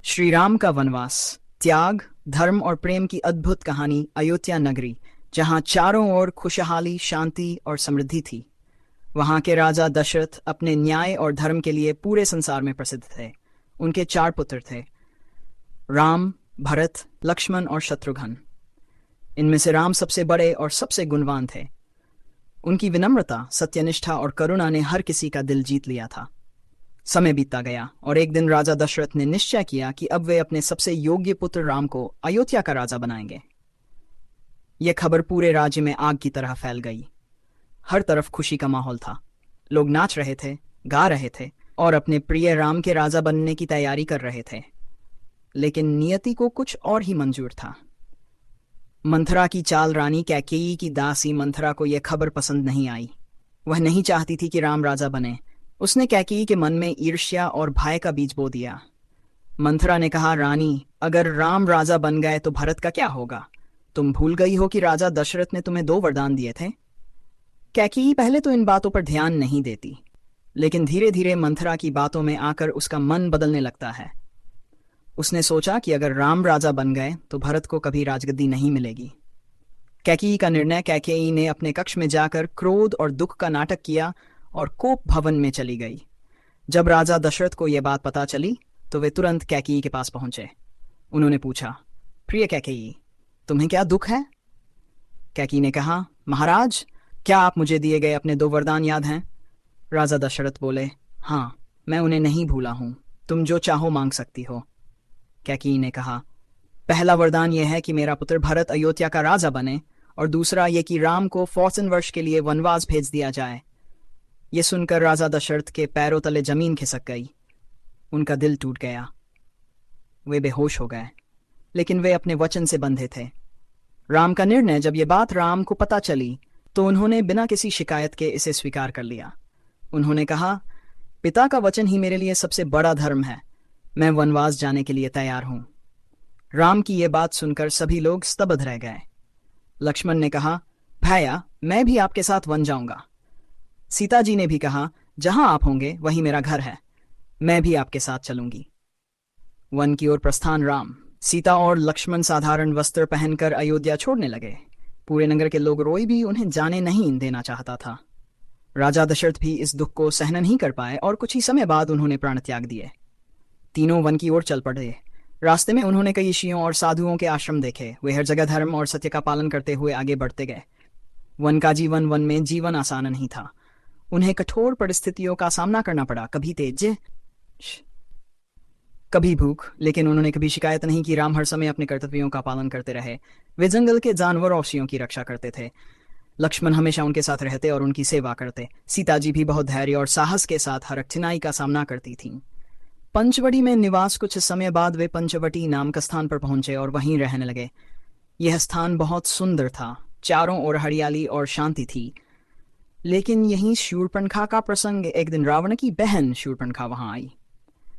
श्री राम का वनवास, त्याग, धर्म और प्रेम की अद्भुत कहानी। अयोध्या नगरी, जहाँ चारों ओर खुशहाली, शांति और समृद्धि थी। वहाँ के राजा दशरथ अपने न्याय और धर्म के लिए पूरे संसार में प्रसिद्ध थे। उनके 4 पुत्र थे, राम, भरत, लक्ष्मण और शत्रुघ्न। इनमें से राम सबसे बड़े और सबसे गुणवान थे। उनकी विनम्रता, सत्यनिष्ठा और करुणा ने हर किसी का दिल जीत लिया था। समय बीतता गया और एक दिन राजा दशरथ ने निश्चय किया कि अब वे अपने सबसे योग्य पुत्र राम को अयोध्या का राजा बनाएंगे। यह खबर पूरे राज्य में आग की तरह फैल गई। हर तरफ खुशी का माहौल था। लोग नाच रहे थे, गा रहे थे और अपने प्रिय राम के राजा बनने की तैयारी कर रहे थे। लेकिन नियति को कुछ और ही मंजूर था। मंथरा की चाल रानी कैकेयी की दासी मंथरा को यह खबर पसंद नहीं आई। वह नहीं चाहती थी कि राम राजा बने। उसने कैकेयी के मन में ईर्ष्या और भय का बीज बो दिया। मंथरा ने कहा, रानी, अगर राम राजा बन गए तो भरत का क्या होगा? तुम भूल गई हो कि राजा दशरथ ने तुम्हें 2 वरदान दिए थे। कैकेयी पहले तो इन बातों पर ध्यान नहीं देती, लेकिन धीरे धीरे मंथरा की बातों में आकर उसका मन बदलने लगता है। उसने सोचा कि अगर राम राजा बन गए तो भरत को कभी राजगद्दी नहीं मिलेगी। कैकेयी का निर्णय। कैकेयी ने अपने कक्ष में जाकर क्रोध और दुख का नाटक किया और कोप भवन में चली गई। जब राजा दशरथ को यह बात पता चली तो वे तुरंत कैकेयी के पास पहुंचे। उन्होंने पूछा, प्रिय कैकेयी, तुम्हें क्या दुख है? कैकेयी ने कहा, महाराज, क्या आप मुझे दिए गए अपने 2 वरदान याद हैं? राजा दशरथ बोले, हाँ, मैं उन्हें नहीं भूला हूं। तुम जो चाहो मांग सकती हो। कैकेयी ने कहा, पहला वरदान यह है कि मेरा पुत्र भरत अयोध्या का राजा बने, और दूसरा यह कि राम को 400 वर्ष के लिए वनवास भेज दिया जाए। यह सुनकर राजा दशरथ के पैरों तले जमीन खिसक गई। उनका दिल टूट गया। वे बेहोश हो गए, लेकिन वे अपने वचन से बंधे थे। राम का निर्णय। जब यह बात राम को पता चली तो उन्होंने बिना किसी शिकायत के इसे स्वीकार कर लिया। उन्होंने कहा, पिता का वचन ही मेरे लिए सबसे बड़ा धर्म है। मैं वनवास जाने के लिए तैयार हूं। राम की यह बात सुनकर सभी लोग स्तब्ध रह गए। लक्ष्मण ने कहा, भैया, मैं भी आपके साथ वन जाऊंगा। सीता जी ने भी कहा, जहां आप होंगे वहीं मेरा घर है, मैं भी आपके साथ चलूंगी। वन की ओर प्रस्थान। राम, सीता और लक्ष्मण साधारण वस्त्र पहनकर अयोध्या छोड़ने लगे। पूरे नगर के लोग रोए भी उन्हें जाने नहीं देना चाहता था। राजा दशरथ भी इस दुख को सहन नहीं कर पाए और कुछ ही समय बाद उन्होंने प्राण त्याग दिए। तीनों वन की ओर चल पड़े। रास्ते में उन्होंने कई ऋषियों और साधुओं के आश्रम देखे। वे हर जगह धर्म और सत्य का पालन करते हुए आगे बढ़ते गए। वन का जीवन, वन में जीवन आसान नहीं था। उन्हें कठोर परिस्थितियों का सामना करना पड़ा, कभी तेज, कभी भूख, लेकिन उन्होंने कभी शिकायत नहीं की। राम हर समय अपने कर्तव्यों का पालन करते रहे। वे जंगल के जानवर और पक्षियों की रक्षा करते थे। लक्ष्मण हमेशा उनके साथ रहते और उनकी सेवा करते। सीता जी भी बहुत धैर्य और साहस के साथ हर कठिनाई का सामना करती थीं। पंचवटी में निवास। कुछ समय बाद वे पंचवटी नाम का स्थान पर पहुंचे और वहीं रहने लगे। यह स्थान बहुत सुंदर था। चारों ओर हरियाली और शांति थी। लेकिन यहीं शूर्पणखा का प्रसंग। एक दिन रावण की बहन शूर्पणखा वहां आई।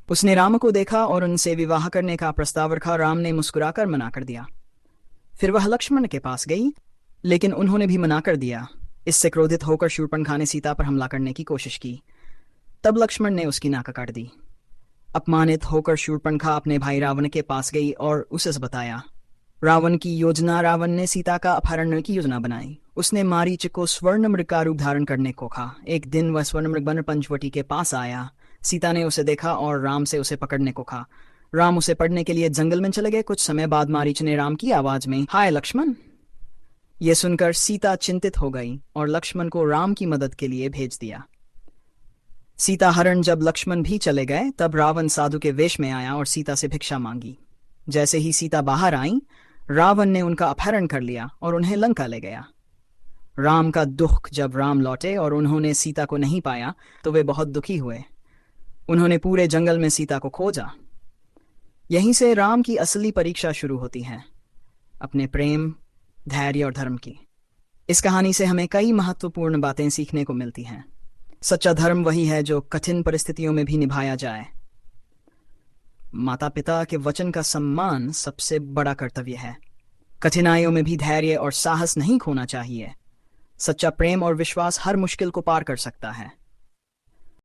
उसने राम को देखा और उनसे विवाह करने का प्रस्ताव रखा। राम ने मुस्कुराकर मना कर दिया। फिर वह लक्ष्मण के पास गई, लेकिन उन्होंने भी मना कर दिया। इससे क्रोधित होकर शूर्पणखा ने सीता पर हमला करने की कोशिश की। तब लक्ष्मण ने उसकी नाक काट दी। अपमानित होकर शूर्पणखा अपने भाई रावण के पास गई और उसे बताया रावण की योजना। रावण ने सीता का अपहरण की योजना बनाई। उसने मारीच को स्वर्ण मृग का रूप धारण करने को कहा। एक दिन वह स्वर्ण मृग बन पंचवटी के पास आया। सीता ने उसे देखा और राम से उसे पकड़ने को कहा। राम उसे पकड़ने के लिए जंगल में चले गए। कुछ समय बाद मारीच ने राम की आवाज में, हाय लक्ष्मण। यह सुनकर सीता चिंतित हो गई और लक्ष्मण को राम की मदद के लिए भेज दिया। सीता हरण। जब लक्ष्मण भी चले गए तब रावण साधु के वेश में आया और सीता से भिक्षा मांगी। जैसे ही सीता बाहर आई, रावण ने उनका अपहरण कर लिया और उन्हें लंका ले गया। राम का दुख। जब राम लौटे और उन्होंने सीता को नहीं पाया तो वे बहुत दुखी हुए। उन्होंने पूरे जंगल में सीता को खोजा। यहीं से राम की असली परीक्षा शुरू होती है, अपने प्रेम, धैर्य और धर्म की। इस कहानी से हमें कई महत्वपूर्ण बातें सीखने को मिलती हैं। सच्चा धर्म वही है जो कठिन परिस्थितियों में भी निभाया जाए। माता पिता के वचन का सम्मान सबसे बड़ा कर्तव्य है। कठिनाइयों में भी धैर्य और साहस नहीं खोना चाहिए। सच्चा प्रेम और विश्वास हर मुश्किल को पार कर सकता है।